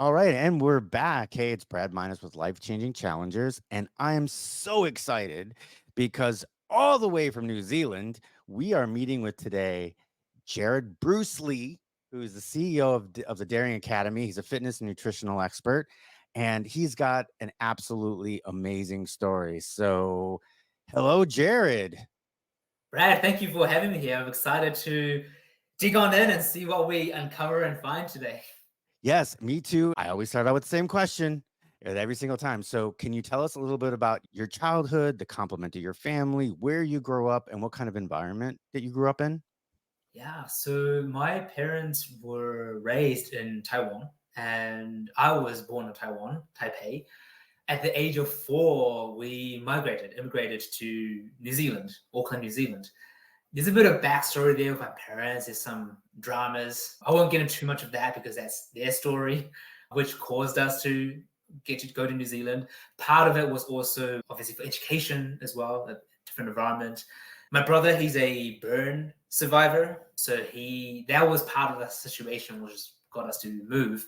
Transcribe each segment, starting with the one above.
All right, and we're back. Hey, it's Brad Minus with Life Changing Challengers, and I am so excited because all the way from New Zealand, we are meeting with today Jarrod Bruce Lee, who is the CEO of the Daring Academy. He's a fitness and nutritional expert, and he's got an absolutely amazing story. So, hello, Jarrod. Brad, thank you for having me here. I'm excited to dig on in and see what we uncover and find today. Yes, me too. I always start out with the same question every single time. So, can you tell us a little bit about your childhood, the complement of your family, where you grew up, and what kind of environment that you grew up in? Yeah, so my parents were raised in Taiwan, and I was born in Taiwan, Taipei. At the age of 4, we immigrated to New Zealand, Auckland, New Zealand. There's a bit of backstory there with my parents. There's some dramas. I won't get into too much of that because that's their story, which caused us to get to go to New Zealand. Part of it was also obviously for education as well, a different environment. My brother, he's a burn survivor, so that was part of the situation which got us to move.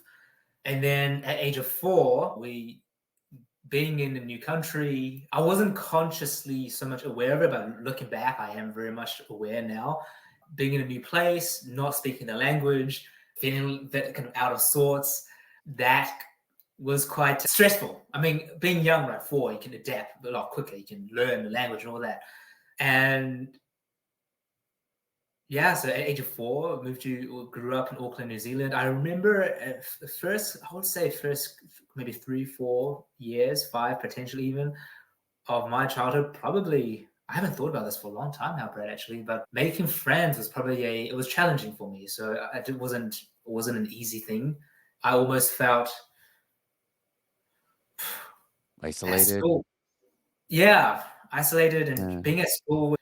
And then at age of 4, we being in a new country, I wasn't consciously so much aware of it, but looking back, I am very much aware now. Being in a new place, not speaking the language, feeling that kind of out of sorts, that was quite stressful. I mean, being young, right, 4, you can adapt a lot quicker. You can learn the language and all that. And yeah, so at age of 4, grew up in Auckland, New Zealand. I remember at first, I would say first maybe 3, 4 years, 5 potentially even, of my childhood. Probably, I haven't thought about this for a long time now, Brad, actually, but making friends was probably it was challenging for me. So it wasn't an easy thing. I almost felt at Isolated. school, yeah, isolated and Yeah. being at school.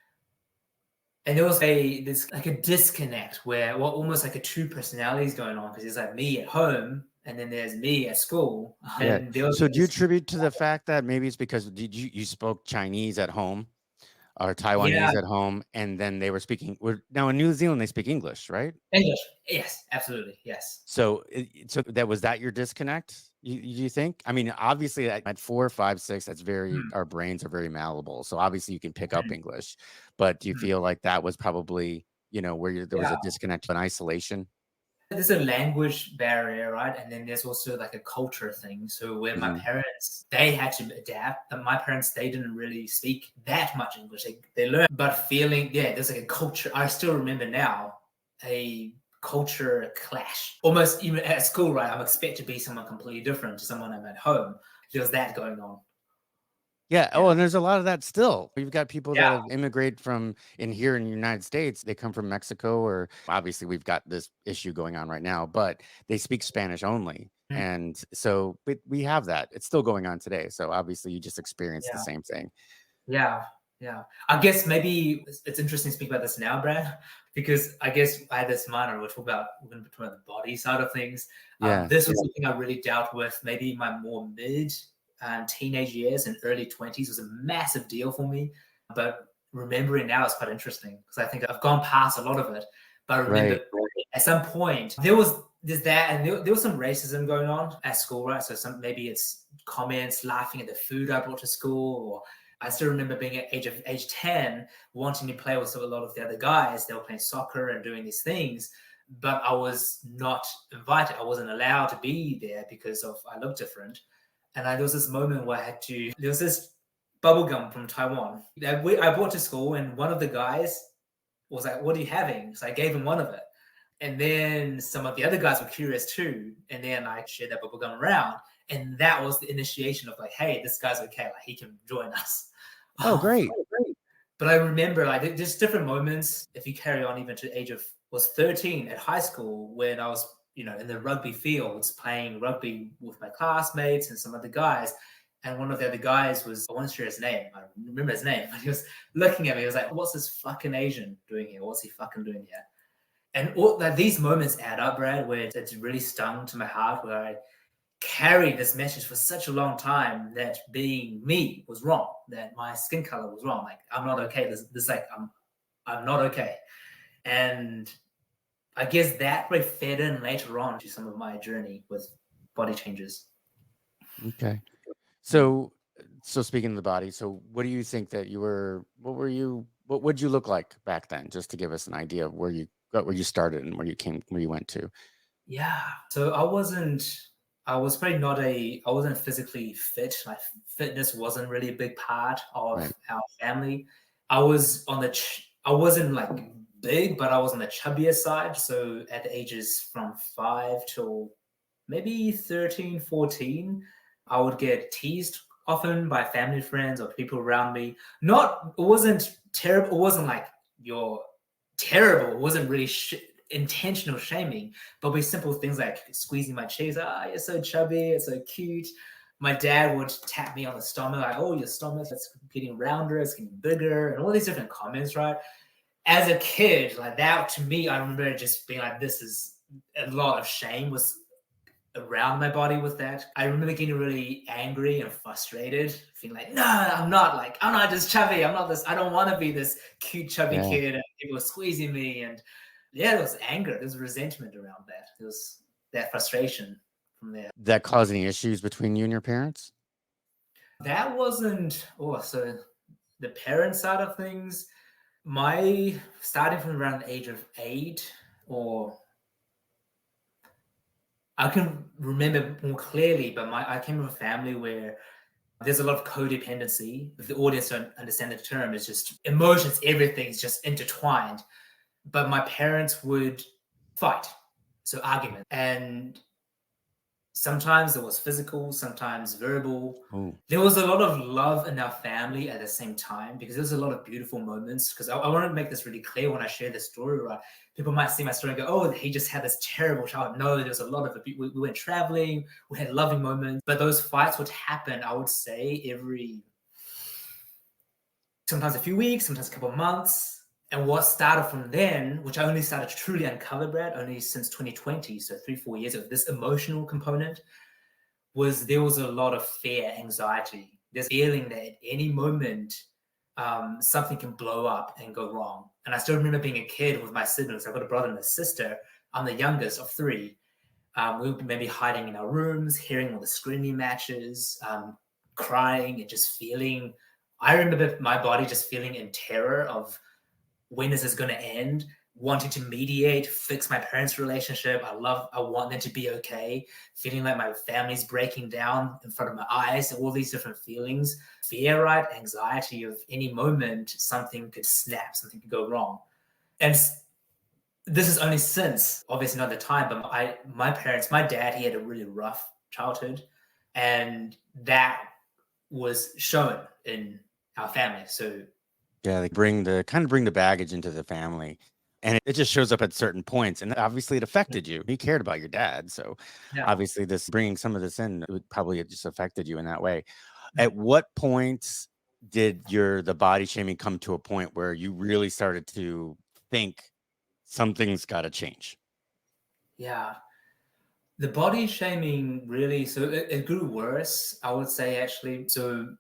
And there was this like a disconnect where, well, almost like a two personalities going on, because there's like me at home and then there's me at school. Yeah. And there was So, do you this, attribute to the fact that maybe it's because did you spoke Chinese at home or yeah, Taiwanese at home, and then they were speaking? Now in New Zealand they speak English, right? English. Yes, absolutely. Yes. So, so that was that your disconnect? You think? I mean, obviously, at 4, 5, 6, that's very Mm, our brains are very malleable. So obviously, you can pick up mm, English, but do you mm. feel like that was probably where there was Yeah. a disconnect, an isolation? There's a language barrier, right? And then there's also like a culture thing. So where my Hmm. parents, they had to adapt. And my parents, they didn't really speak that much English. They learned, but feeling, yeah, there's like a culture. I still remember now a culture clash. Almost even at school, right? I'm expected to be someone completely different to someone I'm at home. There's that going on. Yeah. Oh, Yeah. and there's a lot of that still. We've got people that Yeah. have immigrated from in here in the United States. They come from Mexico, or obviously we've got this issue going on right now, but they speak Spanish only. Mm, And so we have that. It's still going on today. So obviously you just experienced the yeah. same thing. Yeah, yeah. I guess maybe it's interesting to speak about this now, Brad, because I guess I had this minor. We're going to talk about the body side of things. Yeah. This was something I really dealt with. Maybe my more mid and teenage years and early 20s was a massive deal for me. But remembering now is quite interesting because I think I've gone past a lot of it. But I remember Right. at some point there's that, and there was some racism going on at school, right? So maybe it's comments, laughing at the food I brought to school, or I still remember being at age 10, wanting to play with a lot of the other guys. They were playing soccer and doing these things, but I was not invited. I wasn't allowed to be there because I looked different. And there was this moment where there was this bubble gum from Taiwan that I brought to school, and one of the guys was like, "What are you having?" So I gave him one of it. And then some of the other guys were curious too. And then I shared that bubble gum around. And that was the initiation of like, hey, this guy's okay. Like, he can join us. Oh, great. But I remember like just different moments. If you carry on even to the age of was 13 at high school, when I was in the rugby fields playing rugby with my classmates and some other guys. And one of the other guys I won't share his name. I remember his name, but he was looking at me. He was like, "What's this fucking Asian doing here? What's he fucking doing here?" And all like these moments add up, Brad, where it's really stung to my heart, where I carried this message for such a long time that being me was wrong, that my skin color was wrong. Like, I'm not okay. This like I'm not okay. And I guess that really fed in later on to some of my journey with body changes. Okay. Mm. So speaking of the body, so what do you think that what would you look like back then? Just to give us an idea of where you started and where you went to. Yeah. So I was probably I wasn't physically fit. Like fitness wasn't really a big part of Right. our family. I wasn't like big, but I was on the chubbier side. So at the ages from 5 till maybe 13, 14, I would get teased often by family friends or people around me. It wasn't terrible. It wasn't like you're terrible. It wasn't really intentional shaming, but with simple things like squeezing my cheeks. You're so chubby. It's so cute. My dad would tap me on the stomach, like, oh, your stomach is getting rounder, it's getting bigger, and all these different comments, right? As a kid, like that to me, I remember just being like, this is a lot of shame was around my body with that. I remember getting really angry and frustrated, feeling like, no, I'm not just chubby. I'm not this, I don't want to be this cute, chubby Yeah. kid. And people were squeezing me. And yeah, there was anger, there was resentment around that. There was that frustration from there. That caused any issues between you and your parents? That wasn't, so the parent side of things, starting from around the age of 8, or I can remember more clearly, but I came from a family where there's a lot of codependency. If the audience don't understand the term, it's just emotions, everything's just intertwined. But my parents would fight, so argument. And sometimes it was physical, sometimes verbal. Oh, There was a lot of love in our family at the same time because there was a lot of beautiful moments. Because I want to make this really clear when I share this story, right? People might see my story and go, oh, he just had this terrible childhood. No, there was a lot of it. We went traveling, we had loving moments, but those fights would happen, I would say, sometimes a few weeks, sometimes a couple of months. And what started from then, which I only started to truly uncover, Brad, only since 2020, so 3-4 years of this emotional component, there was a lot of fear, anxiety. There's feeling that at any moment, something can blow up and go wrong. And I still remember being a kid with my siblings. I've got a brother and a sister. I'm the youngest of 3. We would maybe hiding in our rooms, hearing all the screaming matches, crying and just feeling. I remember my body just feeling in terror of when is this going to end? Wanting to mediate, fix my parents' relationship. I want them to be okay. Feeling like my family's breaking down in front of my eyes, all these different feelings. Fear, right? Anxiety of any moment, something could snap, something could go wrong. And this is only since, obviously not the time, but my dad, he had a really rough childhood. And that was shown in our family. So yeah, they bring the baggage into the family, and it just shows up at certain points, and obviously it affected you. You cared about your dad, so yeah. obviously this bringing some of this in, it just affected you in that way. Mm. At what points did the body shaming come to a point where you really started to think something's gotta change? Yeah. The body shaming really, so it grew worse, I would say, actually. So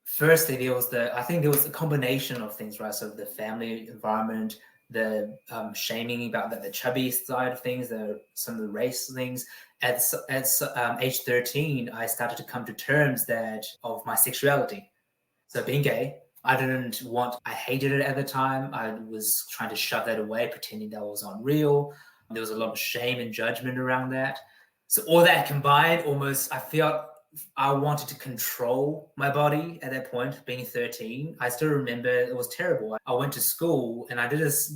firstly, I think there was a combination of things, right? So the family environment, the shaming about the chubby side of things, some of the race things. At age 13, I started to come to terms of my sexuality. So being gay, I hated it at the time. I was trying to shove that away, pretending that was unreal. There was a lot of shame and judgment around that. So all that combined, almost, I felt I wanted to control my body at that point, being 13. I still remember it was terrible. I went to school and I did this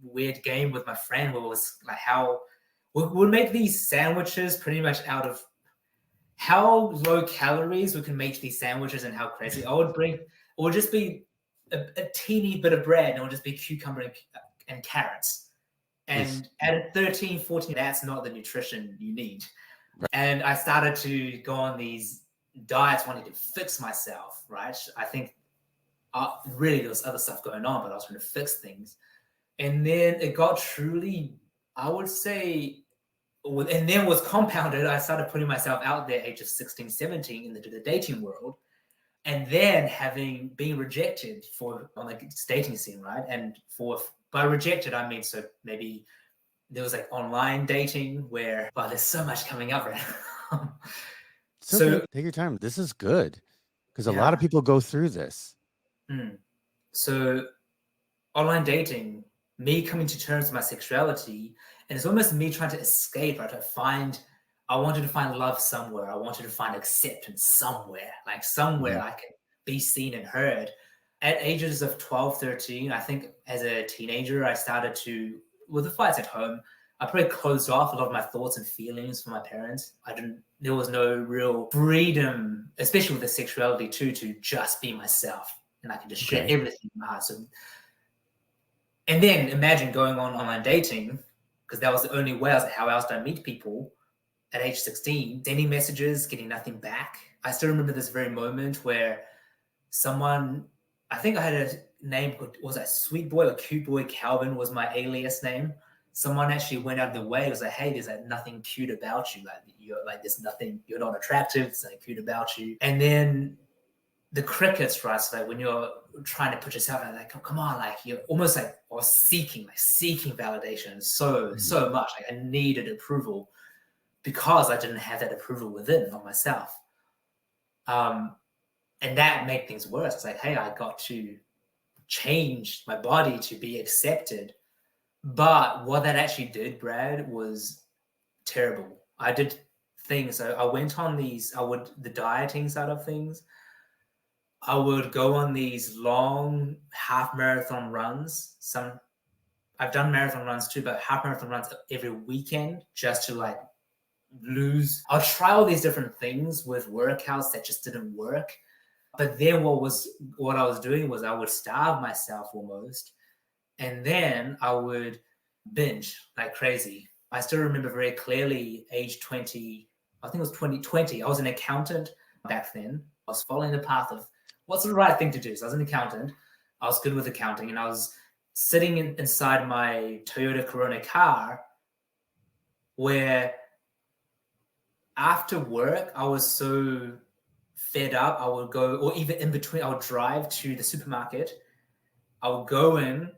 weird game with my friend where it was like we'd make these sandwiches pretty much out of how low calories we can make these sandwiches and how crazy. It would just be a teeny bit of bread and it would just be cucumber and carrots. Oof. And at 13, 14, that's not the nutrition you need. Right. And I started to go on these diets wanting to fix myself, right? I think really there was other stuff going on, but I was trying to fix things. And then it got truly, I would say, and then was compounded. I started putting myself out there age of 16, 17 in the dating world. And then being rejected on the dating scene, right? And by rejected, I mean, so maybe There was like online dating where, wow, there's so much coming up right now. It's okay. So, Take your time. This is good because a lot yeah. of people go through this. Mm. So, online dating, me coming to terms with my sexuality, and it's almost me trying to escape or to find. I wanted to find love somewhere. I wanted to find acceptance somewhere, like somewhere Mhm. I could be seen and heard. At ages of 12, 13, I think as a teenager, I started to, with the fights at home, I probably closed off a lot of my thoughts and feelings from my parents. There was no real freedom, especially with the sexuality too, to just be myself. And I could just share Okay. everything in my heart. So, and then imagine going on online dating, because that was the only way, how else did I meet people at age 16, sending messages, getting nothing back. I still remember this very moment where someone, I think I had a name called, was that Sweet Boy or Cute Boy Calvin was my alias name. Someone actually went out of the way. It was like, hey, there's like nothing cute about you. Like you're like, there's nothing, you're not attractive. There's nothing cute about you. And then the crickets, right? So like when you're trying to put yourself out, like, oh, come on, like you're almost like or seeking validation Mhm. so much. Like I needed approval because I didn't have that approval within of myself. Um, and that made things worse. It's like, hey, I got to change my body to be accepted. But what that actually did, Brad, was terrible. I did things. So I went on the dieting side of things. I would go on these long half marathon runs. I've done marathon runs too, but half marathon runs every weekend just to like lose. I'll try all these different things with workouts that just didn't work. But then what I was doing was I would starve myself almost, and then I would binge like crazy. I still remember very clearly, age 20, I think it was 2020. I was an accountant back then. I was following the path of what's the right thing to do. So I was an accountant. I was good with accounting, and I was sitting inside my Toyota Corona car where after work I was so fed up. I would go, or even in between, I would drive to the supermarket. I would go in,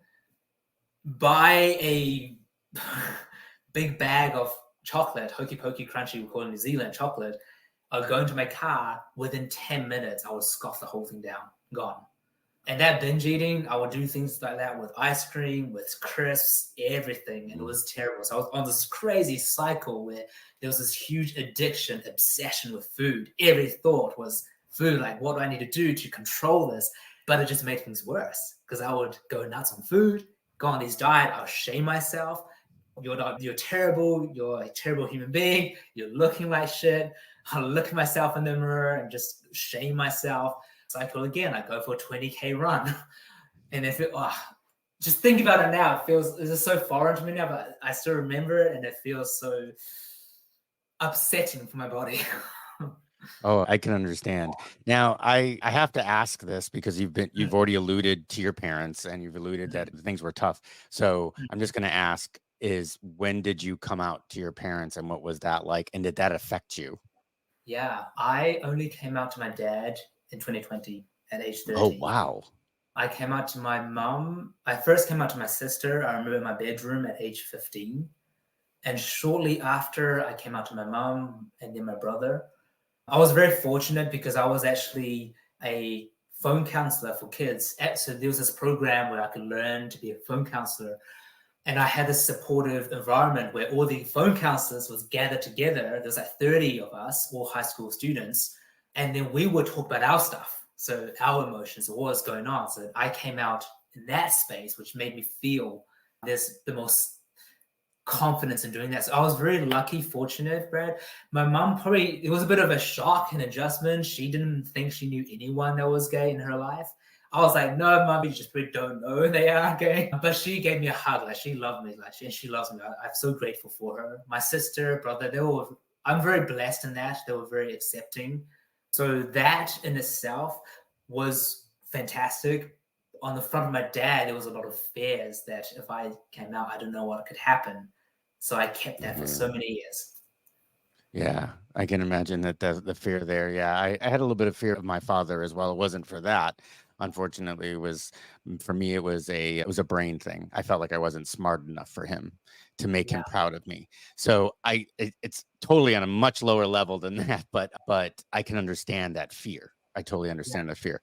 buy a big bag of chocolate, hokey pokey crunchy, we call it New Zealand chocolate. I would go into my car. Within 10 minutes, I would scoff the whole thing down, gone. And that binge eating, I would do things like that with ice cream, with crisps, everything. And it Mhm. was terrible. So I was on this crazy cycle where there was this huge addiction, obsession with food. Every thought was food. Like, what do I need to do to control this? But it just made things worse because I would go nuts on food, go on these diet. I'll shame myself. You're terrible. You're a terrible human being. You're looking like shit. I'll look at myself in the mirror and just shame myself. Cycle again. I go for a 20K run. And if just think about it now, this is so foreign to me now, but I still remember it and it feels so upsetting for my body. Oh, I can understand. Now, I have to ask this because you've already alluded to your parents and you've alluded that things were tough. So I'm just going to ask is when did you come out to your parents and what was that like? And did that affect you? Yeah, I only came out to my dad in 2020 at age Oh, 30. wow. I came out to my mum. I first came out to my sister. I remember in my bedroom at age 15. And shortly after, I came out to my mum and then my brother. I was very fortunate because I was actually a phone counselor for kids. So there was this program where I could learn to be a phone counselor. And I had this supportive environment where all the phone counselors was gathered together. There's like 30 of us, all high school students. And then we would talk about our stuff. So our emotions, what was going on. So I came out in that space, which made me feel there's the most confidence in doing that. So I was very lucky, fortunate, Brad. My mom probably, it was a bit of a shock and adjustment. She didn't think she knew anyone that was gay in her life. I was like, no, mom, you just really don't know they are gay. But she gave me a hug. Like, she loved me. Like, she loves me. I'm so grateful for her. My sister, brother, I'm very blessed in that. They were very accepting. So that in itself was fantastic. On the front of my dad, there was a lot of fears that if I came out, I don't know what could happen. So I kept that for Yeah. so many years. Yeah, I can imagine that the fear there. Yeah, I had a little bit of fear of my father as well. It wasn't for that, Unfortunately, it was for me. It was a brain thing. I felt like I wasn't smart enough for him to make Yeah, him proud of me. So it's totally on a much lower level than that. But I can understand that fear. I totally yeah, understand that fear.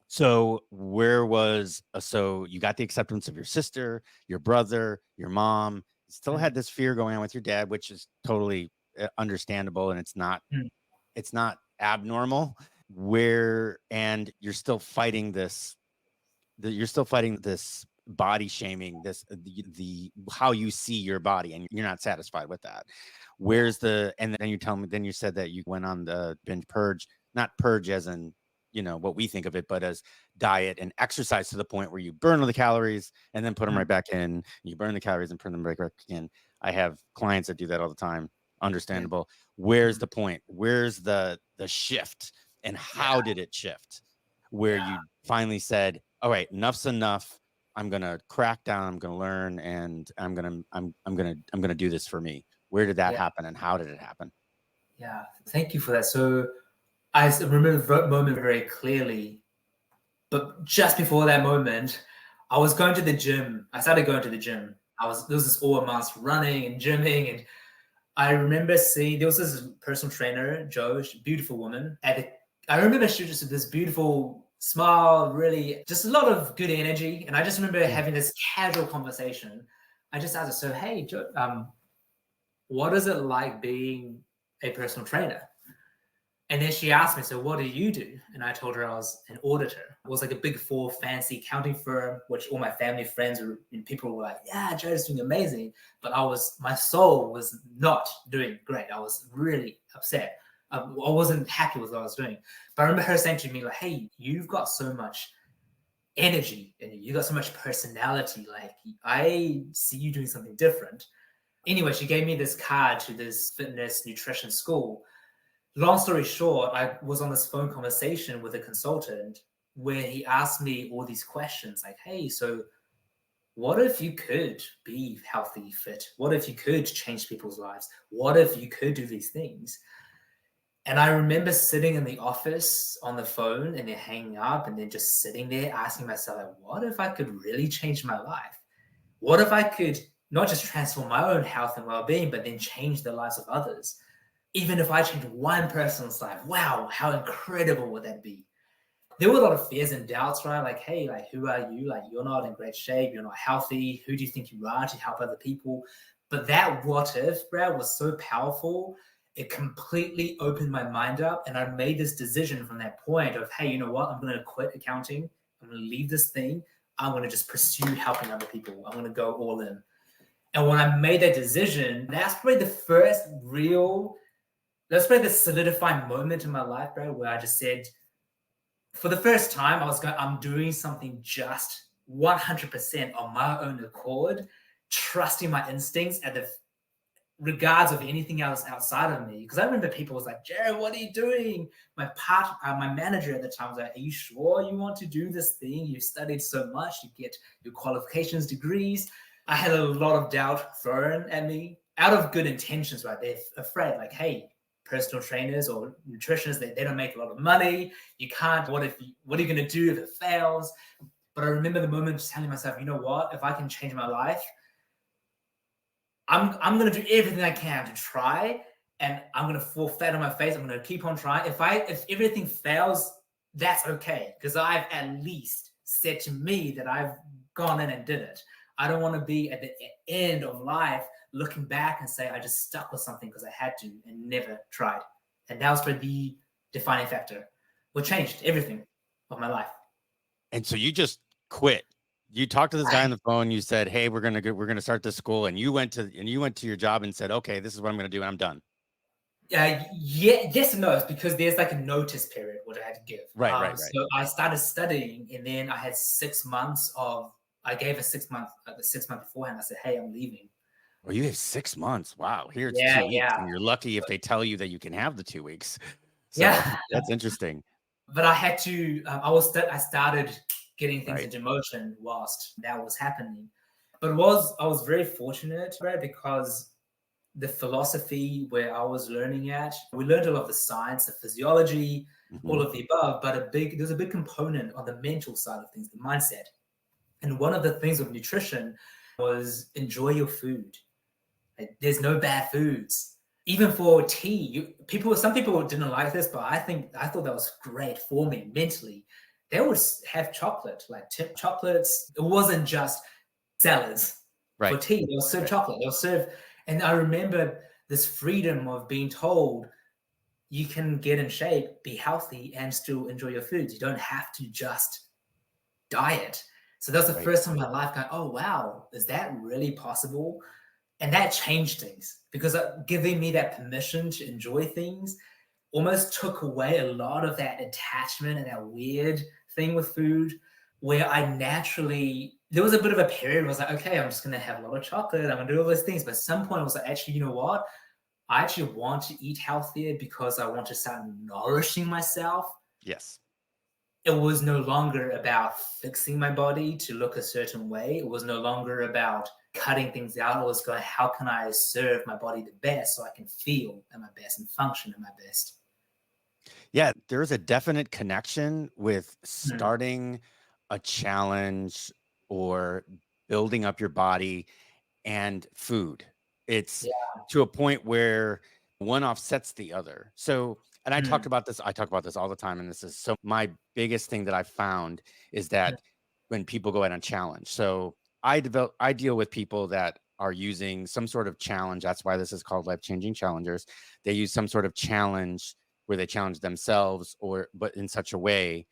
So you got the acceptance of your sister, your brother, your mom. You still had mm, this fear going on with your dad, which is totally understandable, and mm, it's not abnormal. And you're still fighting this body shaming, the how you see your body, and you're not satisfied with that. yeah, And then you said that you went on the binge purge, not purge as in, what we think of it, but as diet and exercise, to the point where you burn all the calories and then put them mm, right back in. You burn the calories and put them right back in. I have clients that do that all the time. yeah, Understandable. Where's mm, the point? Where's the shift? And yeah, how did it shift? Where yeah, you finally said, all right, enough's enough. I'm gonna crack down. I'm gonna learn, and I'm gonna do this for me. Where did that yeah, happen, and how did it happen? yeah. Thank you for that. So I remember the moment very clearly. But just before that moment, I was going to the gym. I started going to the gym. There was this all months running and gymming, and I remember seeing there was this personal trainer, Jo, beautiful woman. I remember she just had this beautiful smile, really just a lot of good energy. And I just remember Yeah. having this casual conversation. I just asked her, so hey, Jo, what is it like being a personal trainer? And then she asked me, so what do you do? And I told her I was an auditor. It was like a big four fancy accounting firm, which all my family, friends, and people were like, yeah, Jared's doing amazing. But my soul was not doing great. I was really upset. I wasn't happy with what I was doing. But I remember her saying to me, like, hey, you've got so much energy and you got so much personality. Like, I see you doing something different. Anyway, she gave me this card to this fitness nutrition school. Long story short, I was on this phone conversation with a consultant where he asked me all these questions like, hey, so what if you could be healthy, fit? What if you could change people's lives? What if you could do these things? And I remember sitting in the office on the phone and then hanging up and then just sitting there asking myself, like, what if I could really change my life? What if I could not just transform my own health and well-being, but then change the lives of others? Even if I change one person's life, wow, how incredible would that be? There were a lot of fears and doubts, right? Like, hey, like, who are you? Like, you're not in great shape. You're not healthy. Who do you think you are to help other people? But that what if, Brad, was so powerful. It completely opened my mind up. And I made this decision from that point of, hey, you know what? I'm going to quit accounting. I'm going to leave this thing. I'm going to just pursue helping other people. I'm going to go all in. And when I made that decision, that's probably that's probably the solidifying moment in my life, bro, where I just said, for the first time, I'm doing something just 100% on my own accord, trusting my instincts at the regards of anything else outside of me. Because I remember people was like, Jarrod, what are you doing? My manager at the time was like, are you sure you want to do this thing? You've studied so much, you get your qualifications, degrees. I had a lot of doubt thrown at me out of good intentions, right? They're afraid, like, hey, personal trainers or nutritionists, they don't make a lot of money. You can't, what are you going to do if it fails? But I remember the moment just telling myself, you know what? If I can change my life, I'm going to do everything I can to try, and I'm going to fall flat on my face. I'm going to keep on trying. If everything fails, that's okay, because I've at least said to me that I've gone in and did it. I don't want to be at the end of life looking back and say I just stuck with something because I had to and never tried. And that was for the defining factor. What changed everything of my life. And so you just quit. You talked to this guy on the phone. You said, "Hey, we're gonna start this school," and you went to your job and said, "Okay, this is what I'm gonna do, and I'm done." Yeah, yes and no. It's because there's like a notice period what I had to give. Right, right, right. So I started studying, and then I had 6 months of. I gave a 6 month, the 6 month beforehand. I said, "Hey, I'm leaving." Well, you have 6 months. Wow. Here it's Yeah, 2 weeks, yeah, and you're lucky if they tell you that you can have the 2 weeks. So yeah. that's interesting, But I had to. I started getting things right? into motion whilst that was happening. But I was very fortunate, right? Because the philosophy where I was learning at. We learned a lot of the science, the physiology, all Hmm. of the above, but there's a big component on the mental side of things, the mindset. And one of the things with nutrition was enjoy your food. Like, there's no bad foods. Even for tea, some people didn't like this, but I thought that was great for me mentally. They would have chocolate, like chocolates. It wasn't just salads for Right. tea. They'll serve Right. chocolate. They'll serve, and I remember this freedom of being told you can get in shape, be healthy, and still enjoy your foods. You don't have to just diet. So that was the Right. first time in my life going, oh wow, is that really possible? And that changed things because giving me that permission to enjoy things almost took away a lot of that attachment and that weird thing with food where I naturally, there was a bit of a period where I was like, okay, I'm just going to have a lot of chocolate. I'm going to do all those things. But at some point I was like, actually, you know what? I actually want to eat healthier because I want to start nourishing myself. Yes. It was no longer about fixing my body to look a certain way. It was no longer about cutting things out. It was going, how can I serve my body the best so I can feel at my best and function at my best? Yeah, there's a definite connection with Mm. starting a challenge or building up your body and food. It's Yeah. to a point where one offsets the other. So, and Mm. I talk about this all the time. And this is so my biggest thing that I found is Mm. that when people go out on challenge. So I deal with people that are using some sort of challenge. That's why this is called life-changing challengers. They use some sort of challenge where they challenge themselves but in such a way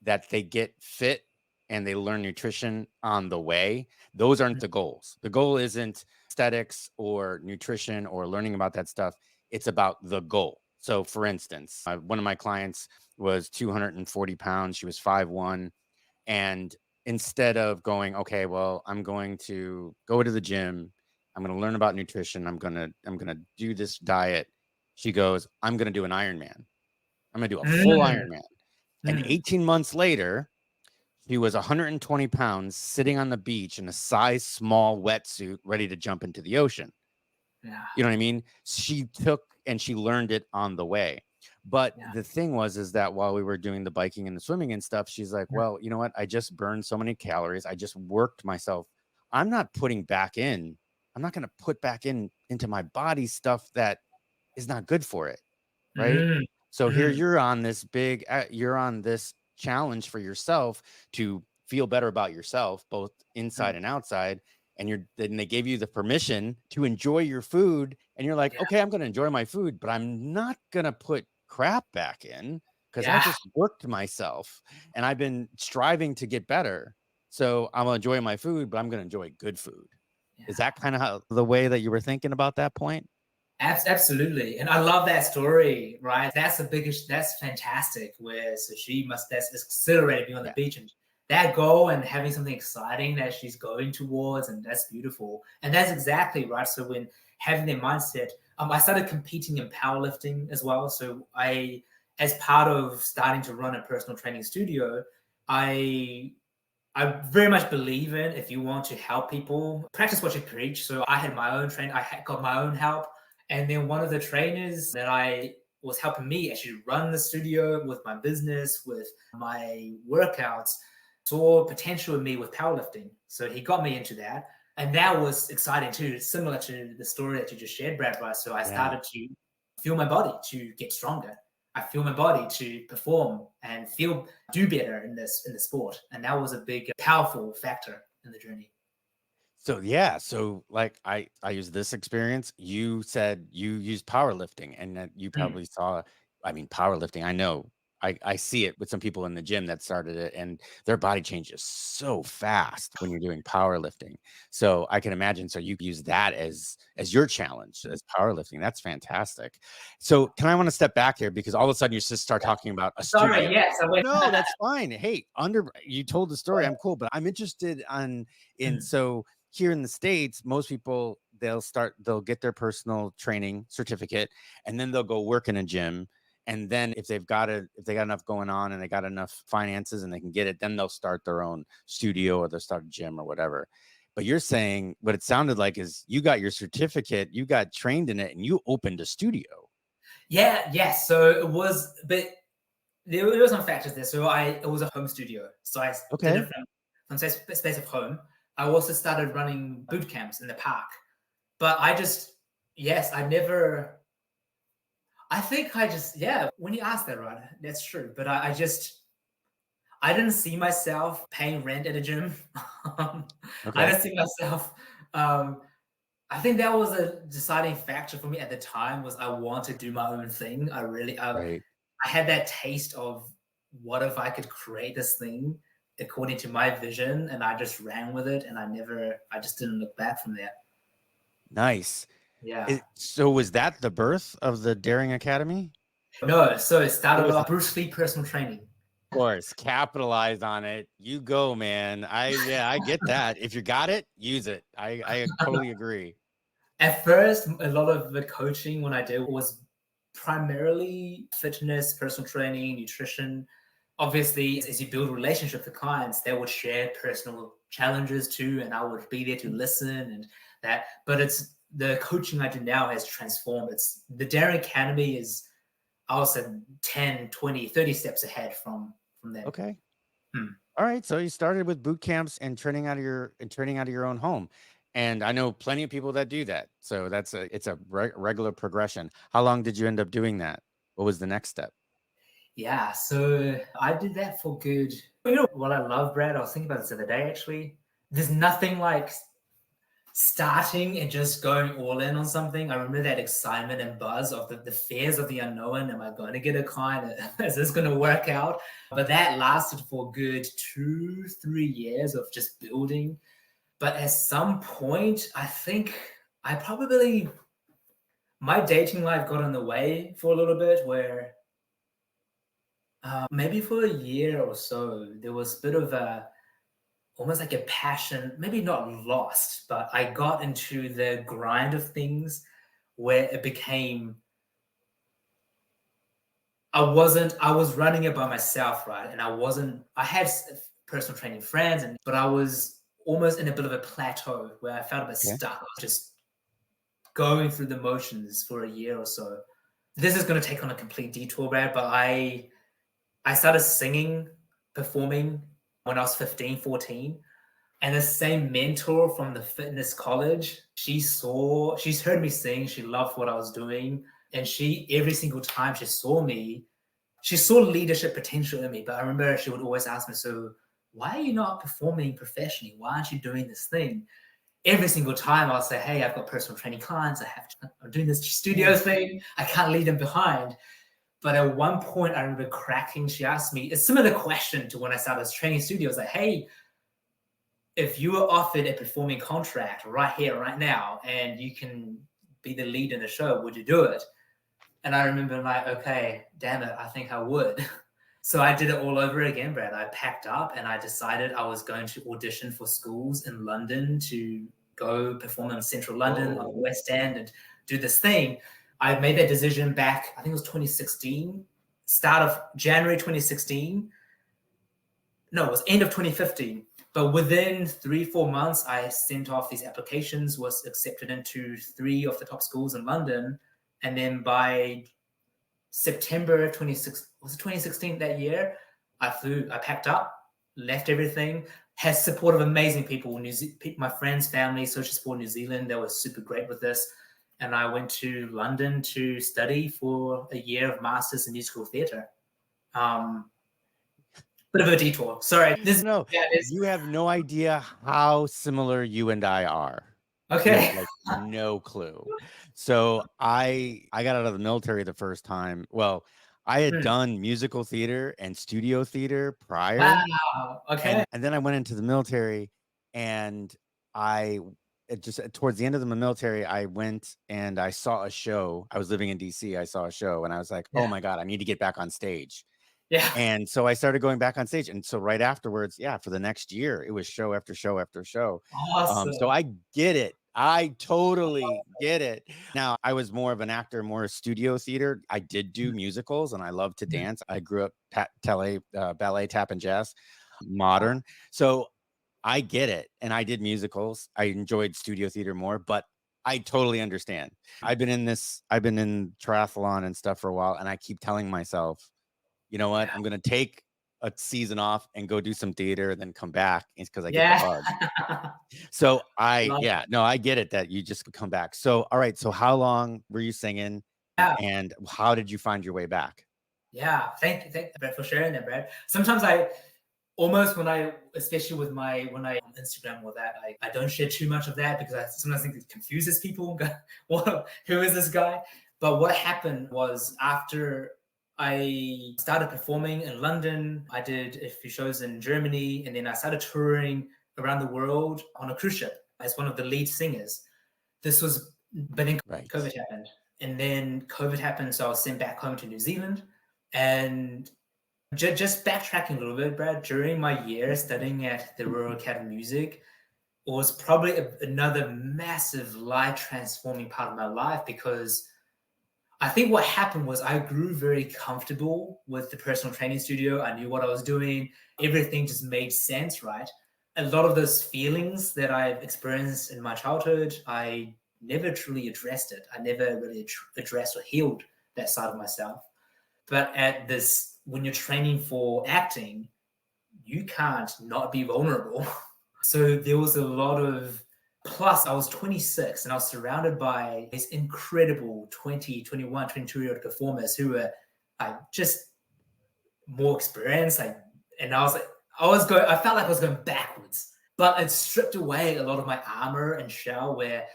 that they get fit and they learn nutrition on the way. Those aren't Mm. the goals. The goal isn't aesthetics or nutrition or learning about that stuff. It's about the goal. So, for instance, one of my clients was 240 pounds. She was 5'1". And instead of going, okay, well, I'm going to go to the gym, I'm going to learn about nutrition, I'm going to do this diet. She goes, I'm going to do an Ironman. I'm going to do a full Mm. Ironman. And Mm. 18 months later, she was 120 pounds sitting on the beach in a size small wetsuit, ready to jump into the ocean. Yeah. You know what I mean? She took and she learned it on the way. But Yeah. the thing is that while we were doing the biking and the swimming and stuff, she's like, Mm. well, you know what? I just burned so many calories. I just worked myself. I'm not putting back in. I'm not going to put back in into my body stuff that is not good for it. Right. Mm. So here Mm. you're on this challenge for yourself to feel better about yourself, both inside Mm. and outside. And then they gave you the permission to enjoy your food. And you're like, Yeah. okay, I'm going to enjoy my food, but I'm not going to put crap back in because I Yeah. just worked myself and I've been striving to get better. So I'm going to enjoy my food, but I'm going to enjoy good food. Is Yeah. that kind of how the way that you were thinking about that point? Absolutely. And I love that story, right? That's the biggest, that's fantastic. Where so that's exhilarated being on the Yeah. beach and that goal and having something exciting that she's going towards, and that's beautiful. And that's exactly right. So when having their mindset, I started competing in powerlifting as well. So as part of starting to run a personal training studio, I I very much believe in if you want to help people, practice what you preach. So I had my own training, got my own help. And then one of the trainers that I was helping me actually run the studio with my business, with my workouts, saw potential in me with powerlifting. So he got me into that. And that was exciting too, similar to the story that you just shared, Brad. Right? So I Yeah. started to feel my body to get stronger. I feel my body to perform and do better in the sport, and that was a big, powerful factor in the journey. So yeah, so like I use this experience. You said you used powerlifting and that you Mm. probably saw, I mean, powerlifting. I know I see it with some people in the gym that started it and their body changes so fast when you're doing powerlifting. So I can imagine so you use that as your challenge as powerlifting. That's fantastic. So can I want to step back here because all of a sudden you just start talking about a Sorry, studio. yes, I went. No, that's fine. Hey, you told the story. I'm cool, but I'm interested in Mm. so here in the States, most people they'll get their personal training certificate and then they'll go work in a gym. And then if they got enough going on and they got enough finances and they can get it, then they'll start their own studio or they'll start a gym or whatever. But you're saying what it sounded like is you got your certificate, you got trained in it, and you opened a studio. Yeah, yes. So it was, but there were some factors there. So it was a home studio. So I did Okay. it from space of home. I also started running boot camps in the park. But yes, I think yeah, when you ask that, right, that's true. But I didn't see myself paying rent at a gym. I Okay. didn't see myself, um, I think that was a deciding factor for me at the time was I want to do my own thing. Right. I had that taste of what if I could create this thing according to my vision, and I just ran with it, and I just didn't look back from there. Nice. Yeah. So was that the birth of the Daring Academy? No, so it What started was off it? Bruce Lee personal training. Of course, capitalize on it. You go, man. I get that. If you got it, use it. I totally agree. At first, a lot of the coaching when I did was primarily fitness, personal training, nutrition. Obviously, as you build relationship with clients, they would share personal challenges too, and I would be there to listen and that. But it's the coaching I do now has transformed. It's the Darren Academy is, I would say, 10, 20, 30 steps ahead from them. Okay. Hmm. All right. So you started with boot camps and training out of your own home. And I know plenty of people that do that. So it's a regular progression. How long did you end up doing that? What was the next step? Yeah, so I did that for good. You know what I love, Brad? I was thinking about this the other day actually. There's nothing like starting and just going all in on something. I remember that excitement and buzz of the fears of the unknown. Am I going to get a client? Is this going to work out? But that lasted for a good 2-3 years of just building. But at some point, I think I probably, my dating life got in the way for a little bit where maybe for a year or so, there was a bit of almost like a passion, maybe not lost, but I got into the grind of things where it became, I was running it by myself, right? And I had personal training friends, but I was almost in a bit of a plateau where I felt a bit Okay. stuck, just going through the motions for a year or so. This is going to take on a complete detour, Brad, but I started singing, performing when I was 15, 14. And the same mentor from the fitness college, she's heard me sing. She loved what I was doing. And every single time she saw me, she saw leadership potential in me. But I remember she would always ask me, so why are you not performing professionally? Why aren't you doing this thing? Every single time I'll say, hey, I've got personal training clients. I'm doing this studio thing. I can't leave them behind. But at one point, I remember cracking. She asked me a similar question to when I started training studios, like, hey, if you were offered a performing contract right here, right now, and you can be the lead in the show, would you do it? And I remember like, okay, damn it, I think I would. So I did it all over again, Brad. I packed up and I decided I was going to audition for schools in London to go perform in central London on the Whoa. West End and do this thing. I made that decision back, I think it was 2016, start of January 2016. No, it was end of 2015. But within 3-4 months, I sent off these applications, was accepted into 3 of the top schools in London. And then by September 2016 that year, I packed up, left everything, had support of amazing people, my friends, family, social support New Zealand, they were super great with this. And I went to London to study for a year of masters in musical theatre. Um, Bit of a detour. Sorry. No, Yeah, this you have no idea how similar you and I are. You have okay. like no clue. So I got out of the military the first time. Well, I had Hmm. done musical theater and studio theater prior, Wow. Okay. and then I went into the military, and I it just towards the end of the military, I went and I saw a show. I was living in DC. I saw a show, and I was like, "Oh Yeah. my god, I need to get back on stage." Yeah. And so I started going back on stage, and so right afterwards, yeah, for the next year, it was show after show after show. So Awesome. I get it. I totally get it. Now, I was more of an actor, more studio theater. I did do musicals, and I love to Mhm. dance. I grew up ballet, tap, and jazz, modern. So I get it. And I did musicals. I enjoyed studio theater more, but I totally understand. I've been in triathlon and stuff for a while, and I keep telling myself, you know what? Yeah. I'm gonna take a season off and go do some theater and then come back. It's because I get the Yeah. bug. So Love I get it that you just come back. So all right. So how long were you singing, that. and how did you find your way back? Yeah. Thank you, Brad, for sharing that, Brad. Sometimes I almost when I, especially with when I on Instagram or that, I don't share too much of that because I sometimes think it confuses people. What, who is this guy? But what happened was after I started performing in London, I did a few shows in Germany, and then I started touring around the world on a cruise ship as one of the lead singers. This was, but then Right. COVID happened. And then COVID happened, so I was sent back home to New Zealand. And just backtracking a little bit, Brad, during my year studying at the Royal Academy of Music was probably another massive life transforming part of my life, because I think what happened was I grew very comfortable with the personal training studio. I knew what I was doing. Everything just made sense, right? A lot of those feelings that I've experienced in my childhood, I never truly addressed it. I never really addressed or healed that side of myself. But at this, when you're training for acting, you can't not be vulnerable. So there was a lot of, plus I was 26 and I was surrounded by these incredible 20, 21, 22-year-old performers who were just more experienced. And I was like, I felt like I was going backwards, but it stripped away a lot of my armor and shell where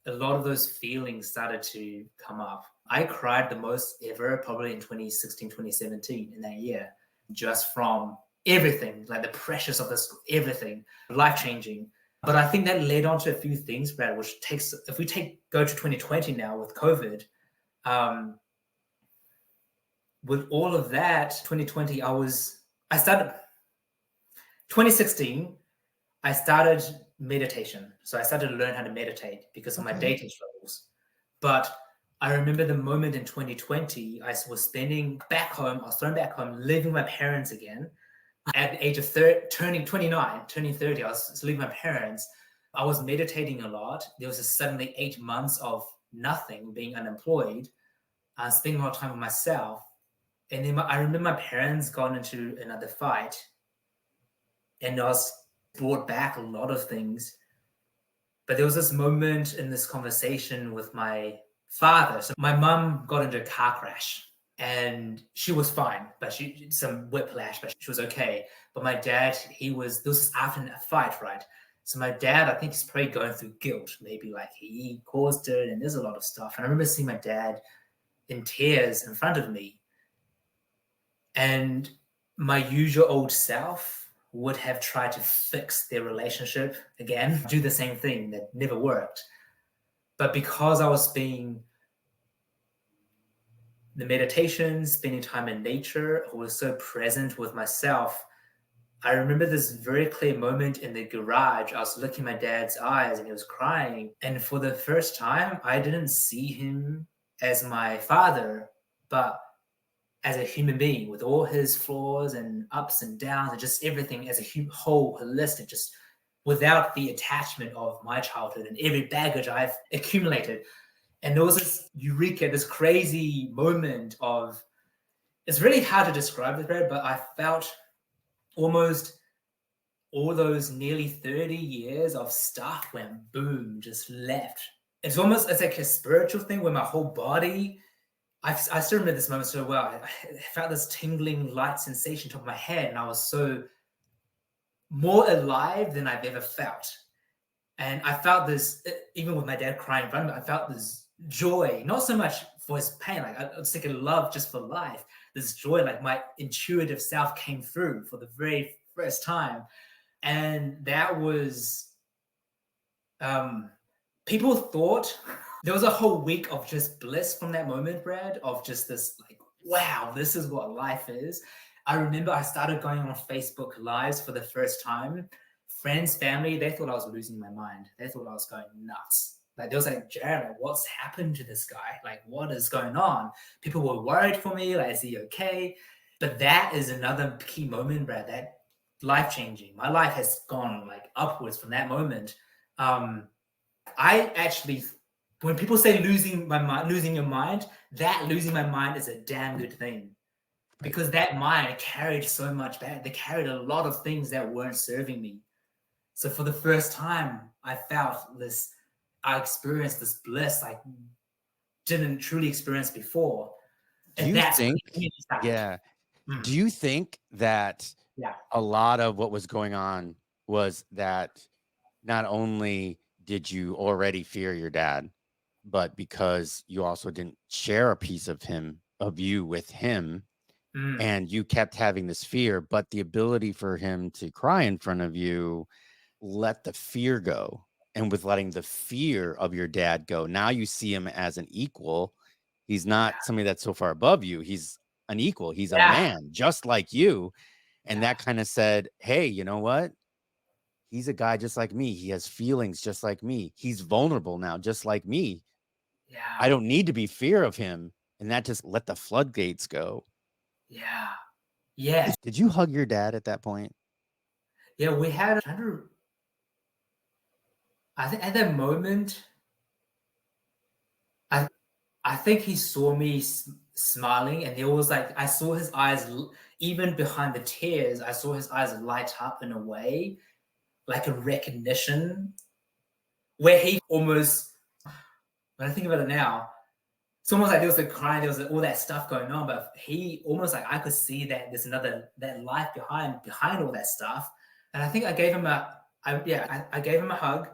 a lot of those feelings started to come up. I cried the most ever probably in 2016, 2017 in that year, just from everything, like the pressures of this, everything, life changing. But I think that led on to a few things, Brad, which takes, if we go to 2020 now with COVID, with all of that, 2020, I started, 2016, I started meditation. So I started to learn how to meditate because of my dating struggles. But I remember the moment in 2020, I was spending back home, I was thrown back home, living with my parents again. At the age of turning 29, turning 30, I was leaving my parents. I was meditating a lot. There was suddenly 8 months of nothing, being unemployed, spending a lot of time with myself. And then I remember my parents got into another fight, and I was brought back a lot of things. But there was this moment in this conversation with my father. So my mum got into a car crash and she was fine, but some whiplash, but she was okay. But my dad, this was after a fight, right? So my dad, I think he's probably going through guilt, maybe like he caused it, and there's a lot of stuff. And I remember seeing my dad in tears in front of me. And my usual old self would have tried to fix their relationship again, do the same thing that never worked. But because I was being the meditation, spending time in nature, I was so present with myself. I remember this very clear moment in the garage. I was looking my dad's eyes and he was crying. And for the first time, I didn't see him as my father, but as a human being with all his flaws and ups and downs and just everything as a whole, holistic, just without the attachment of my childhood and every baggage I've accumulated. And there was this eureka, this crazy moment of, it's really hard to describe it, but I felt almost all those nearly 30 years of stuff went boom, just left. It's like a spiritual thing where my whole body, I still remember this moment so well. I felt this tingling light sensation top of my head, and I was so more alive than I've ever felt. And I felt this, even with my dad crying in front of me, I felt this joy, not so much for his pain, like I was thinking love just for life, this joy, like my intuitive self came through for the very first time. And that was, people thought, there was a whole week of just bliss from that moment, Brad, of just this like, wow, this is what life is. I remember I started going on Facebook Lives for the first time. Friends, family, they thought I was losing my mind. They thought I was going nuts. Like, they was like, Jarrod, like, what's happened to this guy? Like, what is going on? People were worried for me. Like, is he okay? But that is another key moment, Brad, that life-changing. My life has gone like upwards from that moment. I actually, when people say losing my mind, losing your mind, that losing my mind is a damn good thing. Right. Because that mind carried so much bad. They carried a lot of things that weren't serving me. So for the first time, I felt this, I experienced this bliss I didn't truly experience before. Do And you that's when think, the community started. yeah, Mm, do you think that yeah. a lot of what was going on was that not only did you already fear your dad, but because you also didn't share a piece of him, of you with him, Mm, and you kept having this fear, but the ability for him to cry in front of you let the fear go. And with letting the fear of your dad go, now you see him as an equal. He's yeah. not somebody that's so far above you. He's an equal. He's a Yeah. man just like you. And Yeah. that kind of said, hey, you know what? He's a guy just like me. He has feelings just like me. He's vulnerable now, just like me. I Yeah. don't need to be fear of him. And that just let the floodgates go. Yeah. Yes. Did you hug your dad at that point? Yeah. We had, I think at that moment, I I think he saw me smiling, and there was like I saw his eyes, even behind the tears. I saw his eyes light up in a way, like a recognition, where he almost. When I think about it now, it's almost like there was a crying, there was all that stuff going on, but he almost like I could see that there's another that life behind all that stuff, and I think I gave him I gave him a hug,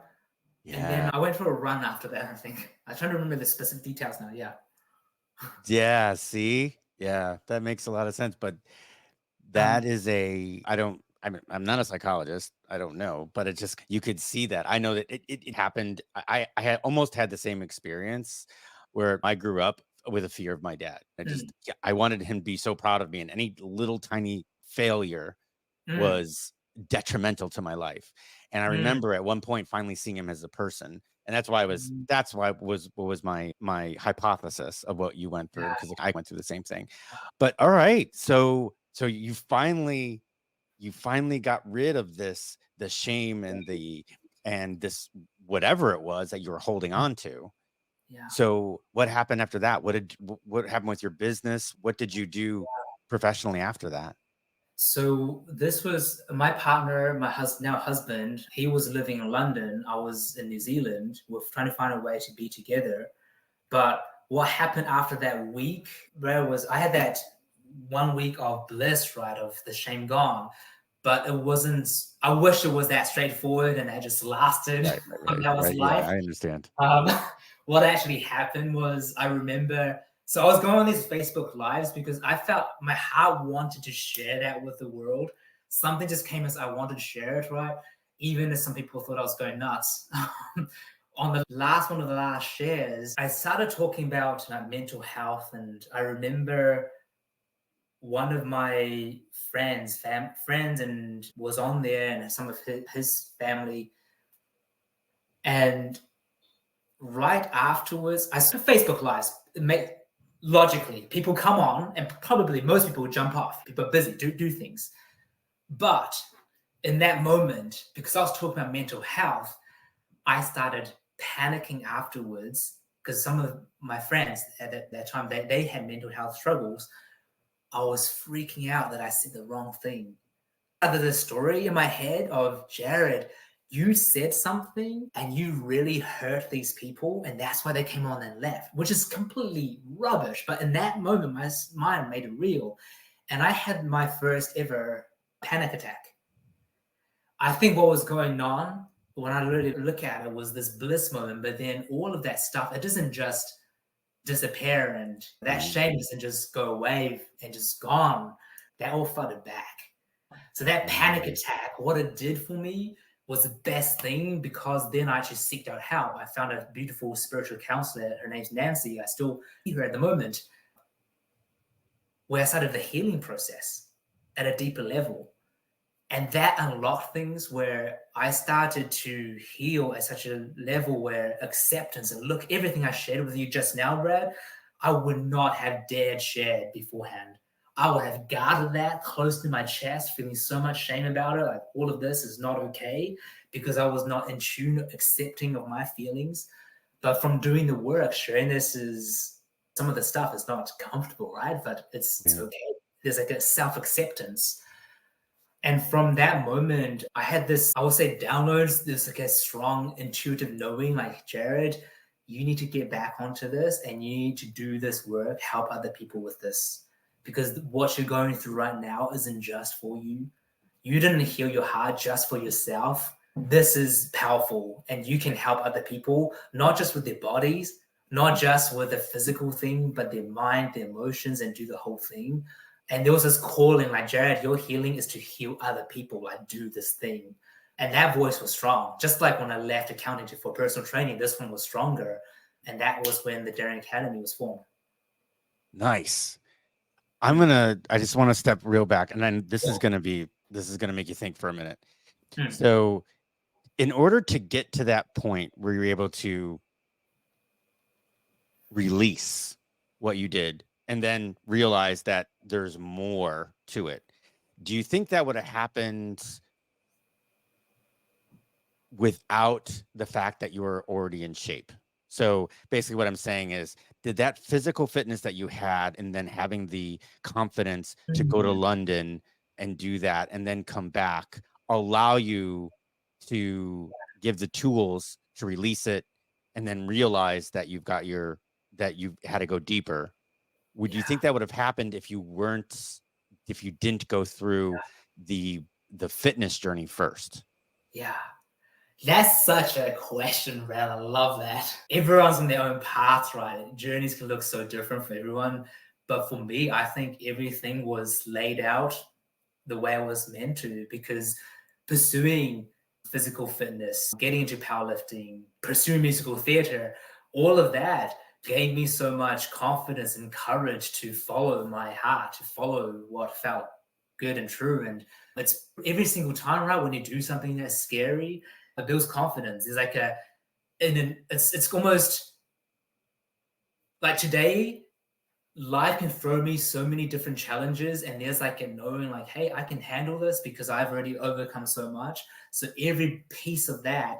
and then Yeah. I went for a run after that. I think I'm trying to remember the specific details now. Yeah. Yeah. See? Yeah. That makes a lot of sense. But that Um. is I don't, I'm not a psychologist. I don't know, but it just, you could see that. I know that it happened. I had almost had the same experience where I grew up with a fear of my dad. Mm, Yeah, I wanted him to be so proud of me, and any little tiny failure mm, was detrimental to my life. And I mm, remember at one point finally seeing him as a person. And mm, that's why was what was my hypothesis of what you went through, yeah. because I went through the same thing. But all right, so you finally got rid of the shame and this whatever it was that you were holding on to. Yeah. So what happened after that? What happened with your business? What did you do professionally after that? So this was my partner, my now husband. He was living in London. I was in New Zealand. We're trying to find a way to be together. But what happened after that week, where was I had that 1 week of bliss, right, of the shame gone. But it wasn't. I wish it was that straightforward and that just lasted. Right, right, right, That was right. Yeah, life. I understand. Um, what actually happened was I remember, so I was going on these Facebook lives because I felt my heart wanted to share that with the world. Something just came as I wanted to share it, right? Even as some people thought I was going nuts. On the last one of the last shares, I started talking about mental health, and I remember one of my friends and was on there, and some of his family, and right afterwards, I saw Facebook Lives. Logically, people come on, and probably most people jump off. People are busy, do things. But in that moment, because I was talking about mental health, I started panicking afterwards because some of my friends at that time they had mental health struggles. I was freaking out that I said the wrong thing. The story in my head of Jarrod, you said something and you really hurt these people, and that's why they came on and left, which is completely rubbish. But in that moment, my mind made it real, and I had my first ever panic attack. I think what was going on when I really look at it was this bliss moment, but then all of that stuff, it doesn't just disappear, and that Right. shame doesn't just go away and just gone. That all flooded back. So that panic Right. attack, what it did for me was the best thing, because then I just seeked out help. I found a beautiful spiritual counselor. Her name's Nancy. I still see her at the moment, where I started the healing process at a deeper level. And that unlocked things where I started to heal at such a level where acceptance, and look, everything I shared with you just now, Brad, I would not have dared share beforehand. I would have guarded that close to my chest, feeling so much shame about it. Like all of this is not okay because I was not in tune, accepting of my feelings. But from doing the work, sharing this is some of the stuff is not comfortable, right? But it's Yeah. okay. There's like a self-acceptance. And from that moment, I had this, I would say downloads, there's like a strong intuitive knowing, like, Jarrod, you need to get back onto this and you need to do this work, help other people with this. Because what you're going through right now isn't just for you. You didn't heal your heart just for yourself. This is powerful and you can help other people, not just with their bodies, not just with the physical thing, but their mind, their emotions, and do the whole thing. And there was this calling, like, Jarrod, your healing is to heal other people, like, do this thing. And that voice was strong. Just like when I left accounting for personal training, this one was stronger. And that was when the Daring Academy was formed. Nice. I just want to step real back, and then this is gonna make you think for a minute. Mm. So in order to get to that point where you're able to release what you did and then realize that there's more to it, do you think that would have happened without the fact that you were already in shape? So basically what I'm saying is, did that physical fitness that you had and then having the confidence to go to Mm. London and do that and then come back allow you to give the tools to release it and then realize that that you had to go deeper? Would you Yeah. think that would have happened if you didn't go through the fitness journey first? Yeah. That's such a question, Rel. I love that. Everyone's on their own path, right? Journeys can look so different for everyone. But for me, I think everything was laid out the way it was meant to, because pursuing physical fitness, getting into powerlifting, pursuing musical theater, all of that gave me so much confidence and courage to follow my heart, to follow what felt good and true. And it's every single time, right, when you do something that's scary, it builds confidence. There's like it's almost like today life can throw me so many different challenges, and there's like a knowing, like, hey, I can handle this because I've already overcome so much. So every piece of that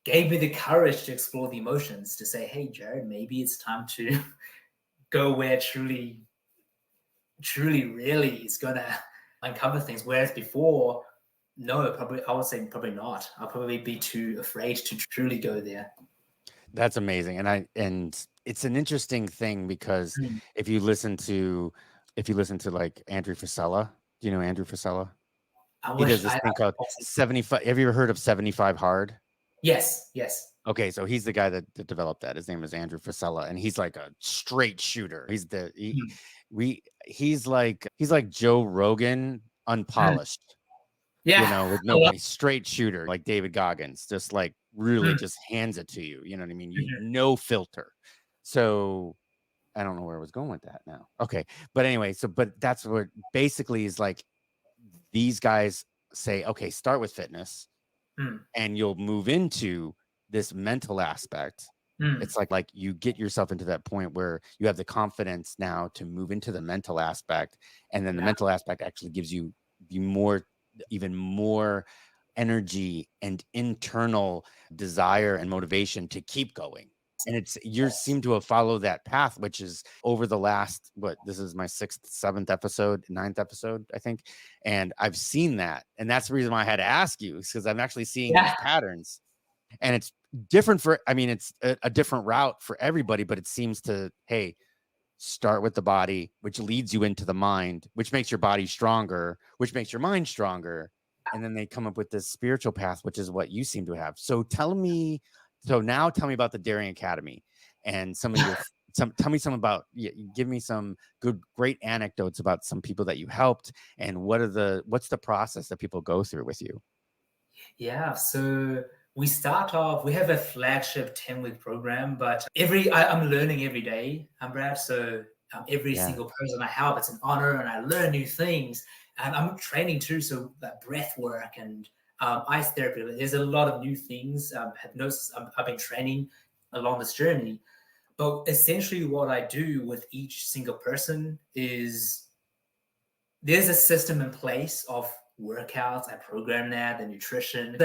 gave me the courage to explore the emotions, to say, hey, Jarrod, maybe it's time to go where truly really is gonna uncover things. Whereas before, no, probably I would say probably not. I'll probably be too afraid to truly go there. That's amazing. And it's an interesting thing because Mm. if you listen to like Andrew Frisella, do you know Andrew Frisella? I He wish does I, this I thing called also, 75. Have you ever heard of 75 hard? yes. Okay, so he's the guy that developed that. His name is Andrew Frisella, and he's like a straight shooter. Mm. He's like Joe Rogan Mm. unpolished, Yeah. with I love. nobody, straight shooter like David Goggins, just like really Mm. just hands it to you. You know what I mean? You Mhm. no filter. So I don't know where I was going with that now. Okay. But anyway, but that's what basically is like these guys say, okay, start with fitness Mm. and you'll move into this mental aspect. Mm. It's like you get yourself into that point where you have the confidence now to move into the mental aspect. And then the Yeah. mental aspect actually gives you even more energy and internal desire and motivation to keep going. And it's you Yes. seem to have followed that path, which is over the last this is my sixth, seventh episode, ninth episode, I think. And I've seen that. And that's the reason why I had to ask you, because I'm actually seeing Yeah. these patterns. And it's different it's a different route for everybody, but it seems to, hey, start with the body, which leads you into the mind, which makes your body stronger, which makes your mind stronger. And then they come up with this spiritual path, which is what you seem to have. So now tell me about the Daring Academy and tell me some about, give me some great anecdotes about some people that you helped and what's the process that people go through with you? Yeah. So we start off, we have a flagship 10-week program, but I'm learning every day, Brad. So every Yeah. single person I help, it's an honor and I learn new things. And I'm training too. So that breath work and ice therapy, there's a lot of new things. Hypnosis, I've been training along this journey. But essentially, what I do with each single person is there's a system in place of workouts. I program that, the nutrition,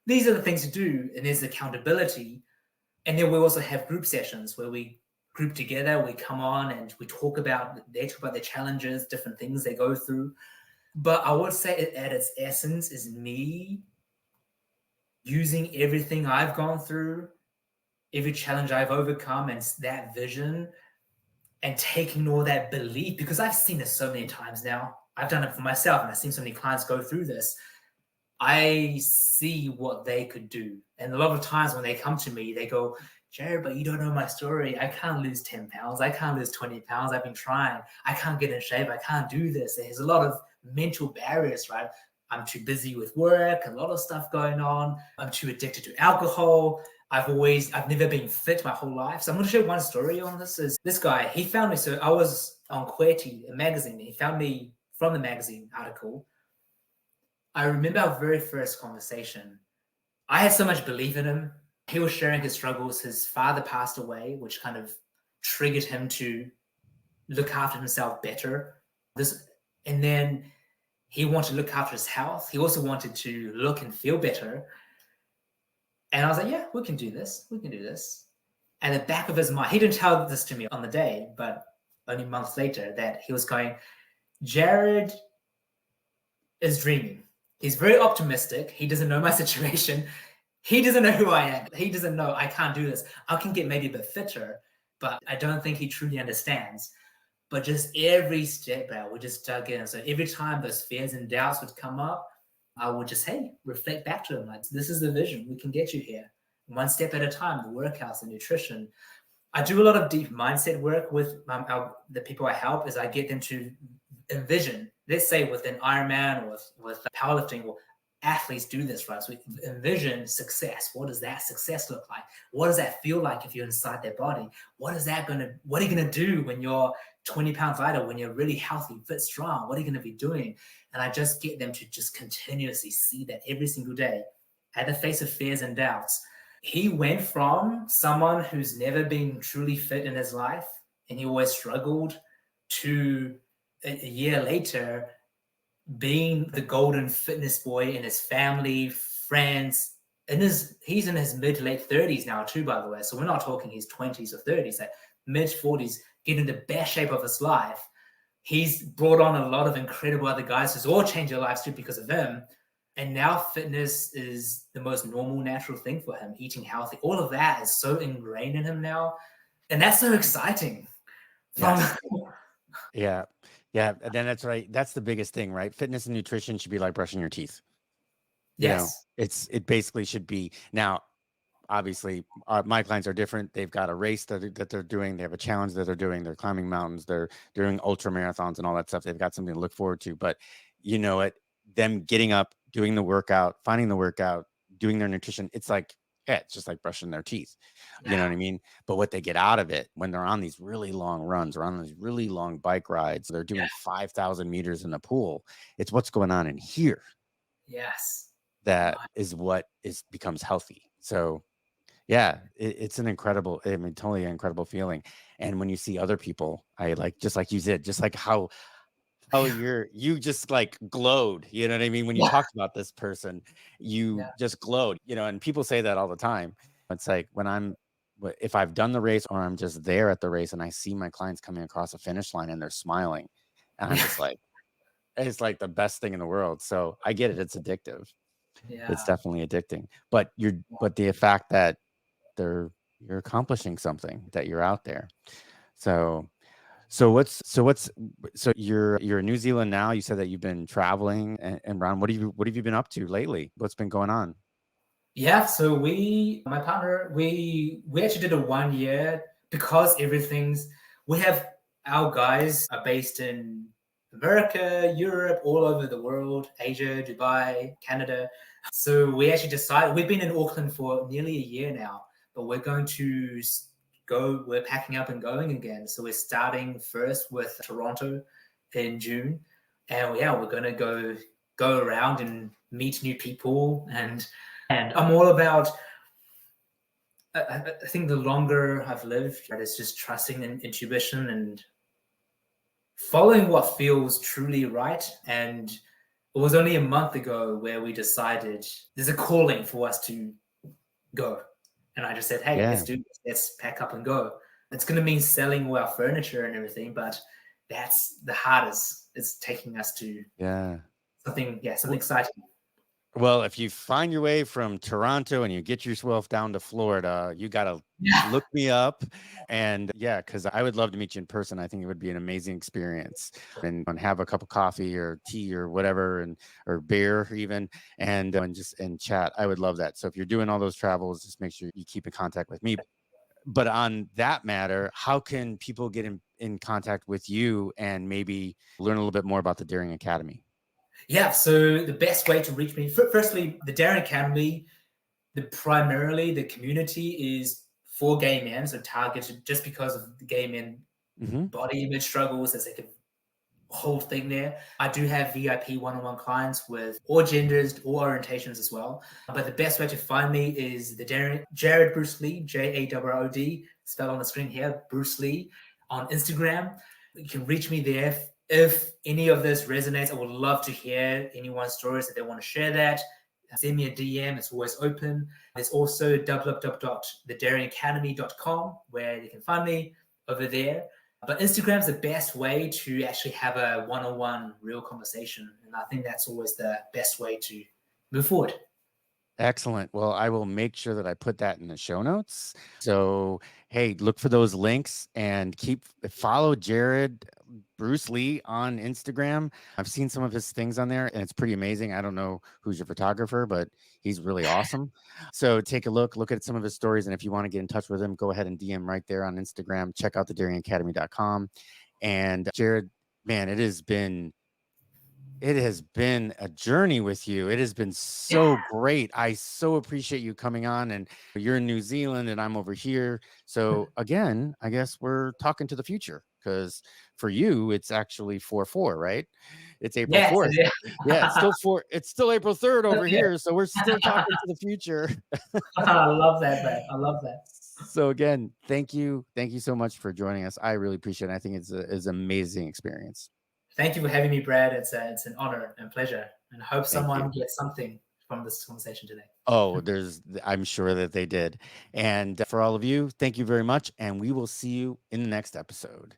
these are the things to do, and there's accountability. And then we also have group sessions where we group together, we come on and we talk about their challenges, different things they go through. But I would say at its essence is me using everything I've gone through, every challenge I've overcome, and that vision, and taking all that belief, because I've seen this so many times now. I've done it for myself, and I've seen so many clients go through this. I see what they could do. And a lot of times when they come to me, they go, Jarrod, but you don't know my story. I can't lose 10 pounds. I can't lose 20 pounds. I've been trying. I can't get in shape. I can't do this. There's a lot of mental barriers, right? I'm too busy with work, a lot of stuff going on. I'm too addicted to alcohol. I've never been fit my whole life. So I'm going to share one story on this. Is this guy, he found me. So I was on Qwerty, a magazine. He found me from the magazine article. I remember our very first conversation. I had so much belief in him. He was sharing his struggles. His father passed away, which kind of triggered him to look after himself better. And then he wanted to look after his health. He also wanted to look and feel better. And I was like, yeah, we can do this. We can do this. And the back of his mind, he didn't tell this to me on the day, but only months later, that he was going, Jarrod is dreaming. He's very optimistic. He doesn't know my situation. He doesn't know who I am. He doesn't know I can't do this. I can get maybe a bit fitter, but I don't think he truly understands. But just every step out, we just dug in. So every time those fears and doubts would come up, I would just, reflect back to him. Like, this is the vision. We can get you here. One step at a time, the workouts, the nutrition. I do a lot of deep mindset work with the people I help. Is I get them to envision, let's say with an Ironman or with powerlifting, or athletes do this, right? So we envision success. What does that success look like? What does that feel like if you're inside their body? What are you going to do when you're 20 pounds lighter, when you're really healthy, fit, strong? What are you going to be doing? And I just get them to just continuously see that every single day at the face of fears and doubts. He went from someone who's never been truly fit in his life, and he always struggled, to a year later being the golden fitness boy in his family, friends. He's in his mid to late 30s now too, by the way. So we're not talking his 20s or 30s, like mid 40s, getting the best shape of his life. He's brought on a lot of incredible other guys who's all changed their lives too because of him. And now fitness is the most normal, natural thing for him, eating healthy. All of that is so ingrained in him now. And that's so exciting. Yes. Yeah. Yeah. And then that's right. That's the biggest thing, right? Fitness and nutrition should be like brushing your teeth. Yes. It basically should be. Now, obviously, my clients are different. They've got a race that they're doing. They have a challenge that they're doing. They're climbing mountains. They're doing ultra marathons and all that stuff. They've got something to look forward to. But them getting up, doing the workout, finding the workout, doing their nutrition, it's like, it's just like brushing their teeth. Yeah. You know what I mean? But what they get out of it when they're on these really long runs or on these really long bike rides, they're doing 5,000 meters in the pool. It's what's going on in here. Yes. That is what becomes healthy. So yeah, it's an incredible, totally an incredible feeling. And when you see other people, just like you said, just like how you just like glowed, you know what I mean? When you talked about this person, you just glowed, and people say that all the time. It's like if I've done the race or I'm just there at the race and I see my clients coming across a finish line and they're smiling, and I'm just like, it's like the best thing in the world. So I get it. It's addictive. Yeah. It's definitely addicting. But the fact that you're accomplishing something, that you're out there. So you're in New Zealand now. You said that you've been traveling and Ron, what have you been up to lately? What's been going on? Yeah, so my partner, we actually did a 1 year, because we have our guys are based in America, Europe, all over the world, Asia, Dubai, Canada. So we actually decided, we've been in Auckland for nearly a year now, but we're packing up and going again. So we're starting first with Toronto in June. And we're going to go around and meet new people. And I'm all about, I think the longer I've lived, it's just trusting in intuition and following what feels truly right. And it was only a month ago where we decided there's a calling for us to go. And I just said, hey, let's Yeah. do this. Let's pack up and go. It's going to mean selling all our furniture and everything, but that's the hardest. It's taking us to Yeah. something, yeah, something Well, exciting. well, if you find your way from Toronto and you get yourself down to Florida, you got to Yeah. look me up. And yeah, because I would love to meet you in person. I think it would be an amazing experience and have a cup of coffee or tea or whatever, and or beer even, and just and chat. I would love that. So if you're doing all those travels, just make sure you keep in contact with me. But on that matter, how can people get in contact with you and maybe learn a little bit more about the Daring Academy? Yeah. So the best way to reach me, firstly, the Darren Academy, primarily the community is for gay men, so targeted just because of the gay men Hmm. body image struggles. There's like a whole thing there. I do have VIP one-on-one clients with all genders, all orientations as well. But the best way to find me is the Jarrod Bruce Lee, Jarrod, spelled on the screen here, Bruce Lee, on Instagram. You can reach me there. If any of this resonates, I would love to hear anyone's stories that they want to share that. Send me a DM, it's always open. There's also www.thedaringacademy.com where you can find me over there. But Instagram's the best way to actually have a one-on-one real conversation. And I think that's always the best way to move forward. Excellent. Well, I will make sure that I put that in the show notes. So, hey, look for those links and follow Jarrod Bruce Lee on Instagram. I've seen some of his things on there and it's pretty amazing. I don't know who's your photographer, but he's really awesome. So, take a look at some of his stories. And if you want to get in touch with him, go ahead and DM right there on Instagram. Check out thedaringacademy.com. And Jarrod, man, it has been a journey with you. It has been Yeah. so great. I so appreciate you coming on, and you're in New Zealand and I'm over here. So again, I guess we're talking to the future because for you, it's actually 4/4, right? It's April Yes, 4th. it Yeah, it's is. still it's still April 3rd over Yeah. here. So we're still talking to the future. I love that, man. I love that. So again, thank you. Thank you so much for joining us. I really appreciate it. I think it's an amazing experience. Thank you for having me, Brad. It's an honor and pleasure. And I hope Thank someone you. gets something from this conversation today. Oh, I'm sure that they did. And for all of you, thank you very much. And we will see you in the next episode.